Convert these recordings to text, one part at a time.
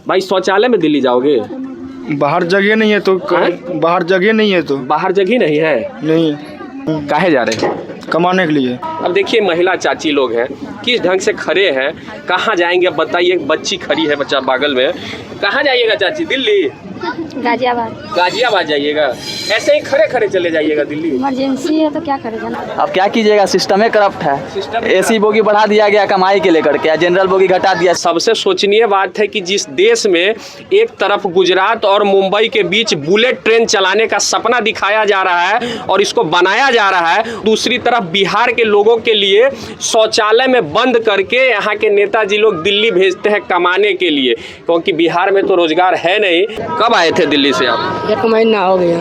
भाई शौचालय में दिल्ली जाओगे? बाहर जगह नहीं है तो बाहर जगह नहीं है तो बाहर जगह नहीं है? नहीं। काहे जा रहे हैं? कमाने के लिए। अब देखिए महिला चाची लोग हैं, किस ढंग से खड़े हैं, कहाँ जाएंगे अब बताइए। एक बच्ची खड़ी है बच्चा बगल में, कहाँ जाइएगा चाची? दिल्ली? गाजियाबाद। गाजियाबाद जाइएगा? ऐसे ही खड़े खड़े चले जाइएगा दिल्ली? इमरजेंसी है तो क्या करेगा ना। अब क्या कीजिएगा, सिस्टम ही करप्ट है। एसी बोगी बढ़ा दिया गया कमाई के लेकर के, जनरल बोगी घटा दिया। सबसे सोचनीय बात है कि जिस देश में एक तरफ गुजरात और मुंबई के बीच बुलेट ट्रेन चलाने का सपना दिखाया जा रहा है और इसको बनाया जा रहा है, दूसरी तरफ बिहार के लोगों के लिए शौचालय में बंद करके यहाँ के नेताजी लोग दिल्ली भेजते हैं कमाने के लिए, क्योंकि बिहार में तो रोजगार है नहीं। कब आए थे दिल्ली से आप? 1 महीना हो गया।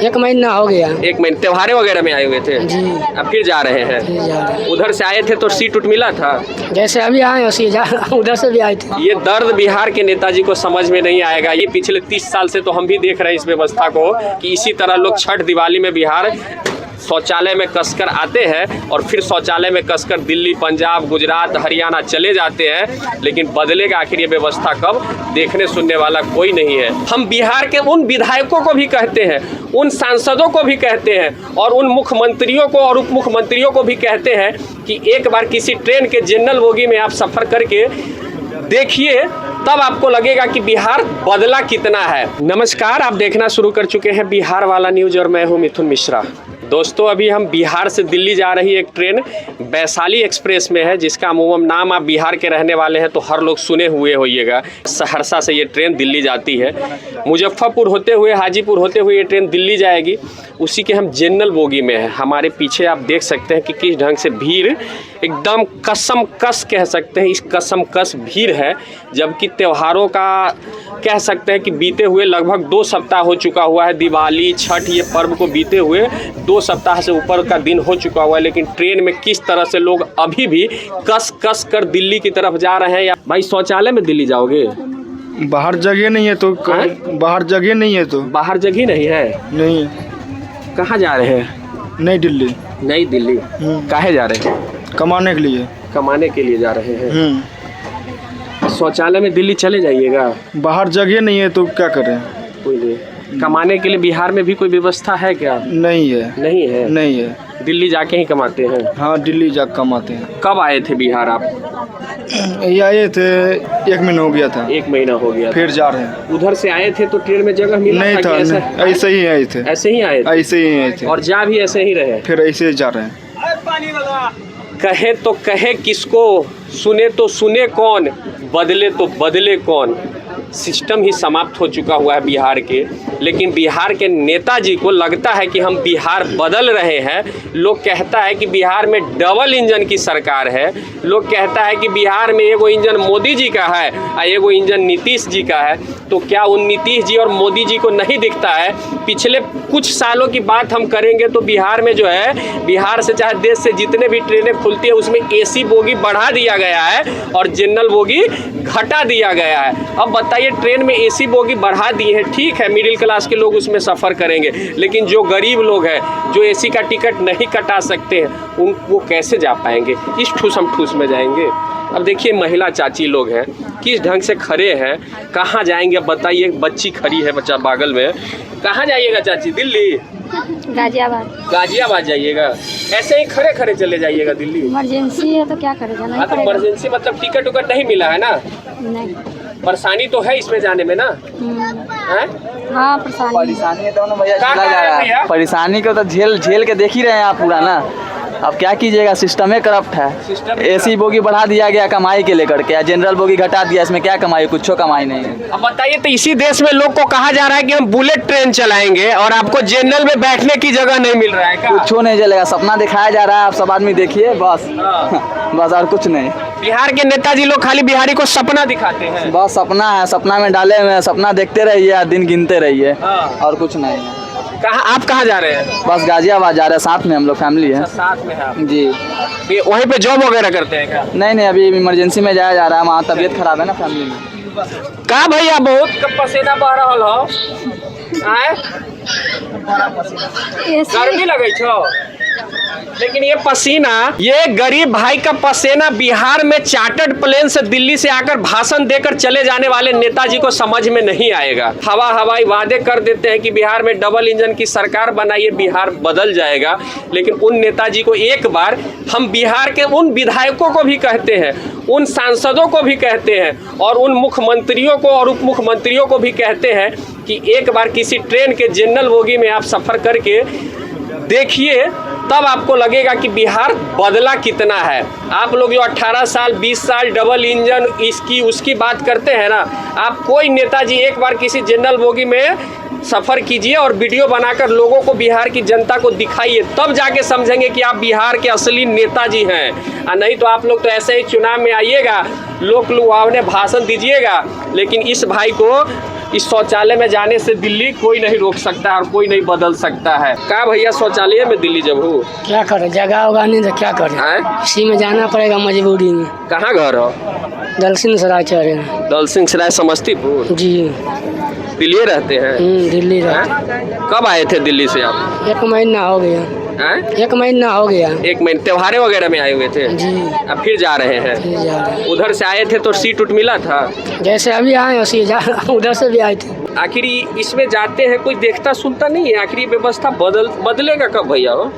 1 महीना हो गया। 1 महीने त्योहारे वगैरह में आए हुए थे जी। अब फिर जा रहे हैं? उधर से आए थे तो सीट उठ मिला था? जैसे अभी आए उसी उधर से भी आए थे। ये दर्द बिहार के नेताजी को समझ में नहीं आएगा। ये पिछले 30 साल से तो हम भी देख रहे हैं इस व्यवस्था को कि इसी तरह लोग छठ दिवाली में बिहार शौचालय में कसकर आते हैं और फिर शौचालय में कसकर दिल्ली, पंजाब, गुजरात, हरियाणा चले जाते हैं। लेकिन बदलेगा आखिर ये व्यवस्था कब? देखने सुनने वाला कोई नहीं है। हम बिहार के उन विधायकों को भी कहते हैं, उन सांसदों को भी कहते हैं और उन मुख्यमंत्रियों को और उप मुख्यमंत्रियों को भी कहते हैं कि एक बार किसी ट्रेन के जनरल बोगी में आप सफ़र करके देखिए, तब आपको लगेगा कि बिहार बदला कितना है। नमस्कार, आप देखना शुरू कर चुके हैं बिहार वाला न्यूज़ और मैं हूं मिथुन मिश्रा। दोस्तों अभी हम बिहार से दिल्ली जा रही एक ट्रेन वैशाली एक्सप्रेस में है, जिसका अमूमन नाम आप बिहार के रहने वाले हैं तो हर लोग सुने हुए होइएगा। सहरसा से ये ट्रेन दिल्ली जाती है, मुजफ्फरपुर होते हुए, हाजीपुर होते हुए ये ट्रेन दिल्ली जाएगी। उसी के हम जनरल बोगी में है। हमारे पीछे आप देख सकते हैं कि किस ढंग से भीड़ एकदम कसम कस कह सकते हैं, इस कसम कस भीड़ है। जबकि त्योहारों का कह सकते हैं कि बीते हुए लगभग 2 सप्ताह हो चुका हुआ है। दिवाली, छठ, ये पर्व को बीते हुए 2 सप्ताह से ऊपर का दिन हो चुका हुआ है। लेकिन ट्रेन में किस तरह से लोग अभी भी कस कस कर दिल्ली की तरफ जा रहे हैं। या भाई शौचालय में दिल्ली जाओगे? बाहर जगह नहीं है तो बाहर जगह नहीं है तो बाहर जगह नहीं है? नहीं। कहाँ जा रहे हैं? नई दिल्ली। नई दिल्ली? काहे जा रहे हैं? कमाने के लिए। कमाने के लिए जा रहे हैं। शौचालय में दिल्ली चले जाइएगा? बाहर जगह नहीं है तो क्या करें। कोई नहीं। कमाने के लिए बिहार में भी कोई व्यवस्था है क्या? नहीं है। नहीं है? नहीं है। दिल्ली जाके ही कमाते हैं? हाँ, दिल्ली जाकर कमाते हैं। कब आए थे बिहार आप? ये आए थे 1 महीना हो गया था। 1 महीना हो गया। फिर जा रहे हैं। उधर से आए थे तो ट्रेन में जगह मिला नहीं था? ऐसे ही आए थे। ऐसे ही आए थे? ऐसे ही आए थे और जा भी ऐसे ही रहे? फिर ऐसे जा रहे हैं। कहे तो कहे किसको, सुने तो सुने कौन, बदले तो बदले कौन। सिस्टम ही समाप्त हो चुका हुआ है बिहार के। लेकिन बिहार के नेताजी को लगता है कि हम बिहार बदल रहे हैं। लोग कहता है कि बिहार में डबल इंजन की सरकार है। लोग कहता है कि बिहार में एगो इंजन मोदी जी का है और एगो इंजन नीतीश जी का है। तो क्या उन नीतीश जी और मोदी जी को नहीं दिखता है? पिछले कुछ सालों की बात हम करेंगे तो बिहार में जो है, बिहार से चाहे देश से जितने भी ट्रेनें खुलती है उसमें एसी बोगी बढ़ा दिया गया है और जनरल बोगी घटा दिया गया है। अब बताइए, ट्रेन में एसी बोगी बढ़ा दी है, ठीक है, मिडिल क्लास के लोग उसमें सफ़र करेंगे, लेकिन जो गरीब लोग हैं जो एसी का टिकट नहीं कटा सकते हैं वो कैसे जा पाएंगे? इस ठूसम ठूस में जाएंगे। अब देखिए महिला चाची लोग हैं, किस ढंग से खड़े हैं, कहाँ जाएंगे अब बताइए। बच्ची खड़ी है बच्चा बगल में, कहाँ जाइएगा चाची? दिल्ली? गाजियाबाद। गाजियाबाद जाइएगा? ऐसे ही खड़े खड़े चले जाइएगा दिल्ली? इमरजेंसी है तो क्या करेगा ना। हाँ तो इमरजेंसी मतलब टिकट उकट नहीं मिला है ना? नहीं। परेशानी तो है इसमें जाने में ना? हाँ परेशानी है तो ना भैया, चला जा रहा है। परेशानी को तो झेल के देख ही रहे हैं आप पूरा ना। अब क्या कीजिएगा, सिस्टम ही करप्ट है। एसी बोगी बढ़ा दिया गया कमाई के लेकर के, जनरल बोगी घटा दिया। इसमें क्या कमाई? कुछ कमाई नहीं है। अब बताइए, तो इसी देश में लोग को कहा जा रहा है कि हम बुलेट ट्रेन चलाएंगे और आपको जनरल में बैठने की जगह नहीं मिल रहा है क्या? कुछ नहीं चलेगा, सपना दिखाया जा रहा है। आप सब आदमी देखिए बस। बस और कुछ नहीं। बिहार के नेताजी लोग खाली बिहारी को सपना दिखाते हैं। बस सपना है, सपना में डाले हुए हैं। सपना देखते रहिए, दिन गिनते रहिए, और कुछ नहीं है। आप कहाँ जा रहे हैं? बस गाजियाबाद जा रहे हैं, साथ में हम लोग फैमिली है। साथ में है जी। वहीं पे जॉब वगैरह करते हैं क्या? नहीं, अभी इमरजेंसी में जाया जा रहा है। वहाँ तबीयत खराब है ना फैमिली में। का भैया बहुत पसीना बह रहा हो? गर्मी लगे छो? लेकिन ये पसीना, ये गरीब भाई का पसीना बिहार में चार्टर्ड प्लेन से दिल्ली से आकर भाषण देकर चले जाने वाले नेताजी को समझ में नहीं आएगा। हवाई वादे कर देते हैं कि बिहार में डबल इंजन की सरकार बनाइए, बिहार बदल जाएगा। लेकिन उन नेताजी को एक बार हम बिहार के उन विधायकों को भी कहते हैं, उन सांसदों को भी कहते हैं और उन मुख्यमंत्रियों को और उप मुख्यमंत्रियों को भी कहते हैं कि एक बार किसी ट्रेन के जनरल बोगी में आप सफ़र करके देखिए, तब आपको लगेगा कि बिहार बदला कितना है। आप लोग जो 18 साल 20 साल डबल इंजन इसकी उसकी बात करते हैं ना, आप कोई नेताजी एक बार किसी जनरल बोगी में सफ़र कीजिए और वीडियो बनाकर लोगों को, बिहार की जनता को दिखाइए, तब जाके समझेंगे कि आप बिहार के असली नेताजी हैं। नहीं तो आप लोग तो ऐसे ही चुनाव में आइएगा, लोक लुभावने भाषण दीजिएगा, लेकिन इस भाई को इस शौचालय में जाने से दिल्ली कोई नहीं रोक सकता और कोई नहीं बदल सकता है। क्या भैया शौचालय में दिल्ली जब हो क्या करे, जगह होगा नहीं तो क्या करे, इसी में जाना पड़ेगा मजबूरी में। कहाँ घर हो? दलसिंह सराय चढ़े। दलसिंह सराय समस्तीपुर? जी दिल्ली रहते हैं? दिल्ली रहते। कब आए थे दिल्ली से आप? 1 महीना हो गया। 1 महीना हो गया। 1 महीने त्योहारे वगैरह में आए हुए थे? जी। अब फिर जा रहे हैं? फिर जा रहे हैं। उधर से आए थे तो सीट उट मिला था? जैसे अभी आए उसी उधर से भी आए थे। आखिर इसमें जाते हैं कोई देखता सुनता नहीं है, आखिर व्यवस्था बदलेगा कब भैया? हो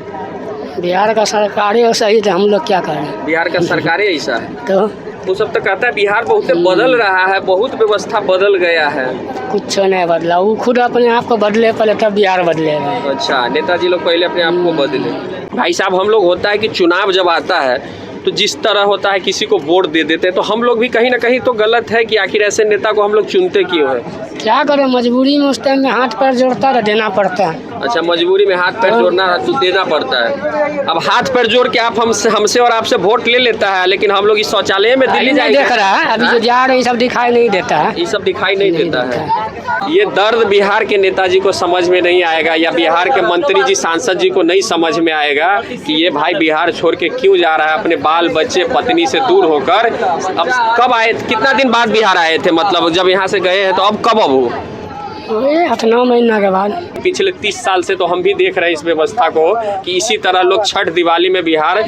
बिहार का सरकार ऐसा ही तो हम लोग क्या करें। बिहार का सरकार ऐसा है तो वो सब तो कहता है बिहार बहुत बदल रहा है, बहुत व्यवस्था बदल गया है। कुछ नहीं बदला, वो खुद अपने आप को बदले पहले तब बिहार बदलेगा। अच्छा, नेताजी लोग पहले अपने आप को बदले। भाई साहब, हम लोग होता है कि चुनाव जब आता है तो जिस तरह होता है किसी को वोट दे देते हैं, तो हम लोग भी कहीं ना कहीं तो गलत है कि आखिर ऐसे नेता को हम लोग चुनते क्यों है? क्या करें, मजबूरी में उस टाइम में हाथ पैर जोड़ता है, देना पड़ता है। अच्छा, मजबूरी में हाथ पैर जोड़ना तो देना पड़ता है। अब हाथ पैर जोड़ के आप हमसे और आपसे वोट ले लेता है, लेकिन हम लोग इस शौचालय में दिल्ली जाएंगे देख रहा है अभी जो जा रहे हैं, सब दिखाई नहीं देता है। ये सब दिखाई नहीं देता है। ये दर्द बिहार के नेताजी को समझ में नहीं आएगा, या बिहार के मंत्री जी सांसद जी को नहीं समझ में आएगा कि ये भाई बिहार छोड़ के क्यों जा रहा है, अपने बाल बच्चे पत्नी से दूर होकर। अब कब आए, कितना दिन बाद बिहार आए थे? मतलब जब यहाँ से गए हैं तो अब कब? अब 8-9 महीना के बाद। पिछले 30 साल से तो हम भी देख रहे हैं इस व्यवस्था को कि इसी तरह लोग छठ दिवाली में बिहार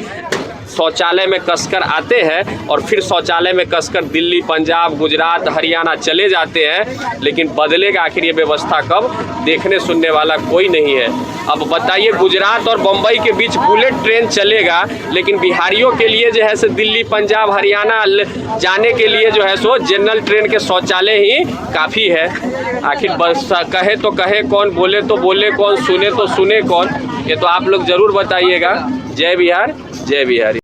शौचालय में कसकर आते हैं और फिर शौचालय में कसकर दिल्ली, पंजाब, गुजरात, हरियाणा चले जाते हैं। लेकिन बदलेगा आखिर ये व्यवस्था कब? देखने सुनने वाला कोई नहीं है। अब बताइए, गुजरात और बम्बई के बीच बुलेट ट्रेन चलेगा, लेकिन बिहारियों के लिए जो है सो दिल्ली, पंजाब, हरियाणा जाने के लिए जो है सो जनरल ट्रेन के शौचालय ही काफ़ी है। आखिर बस कहे तो कहे कौन, बोले तो बोले कौन, सुने तो सुने कौन? ये तो आप लोग ज़रूर बताइएगा। जय बिहार, जय बिहारी।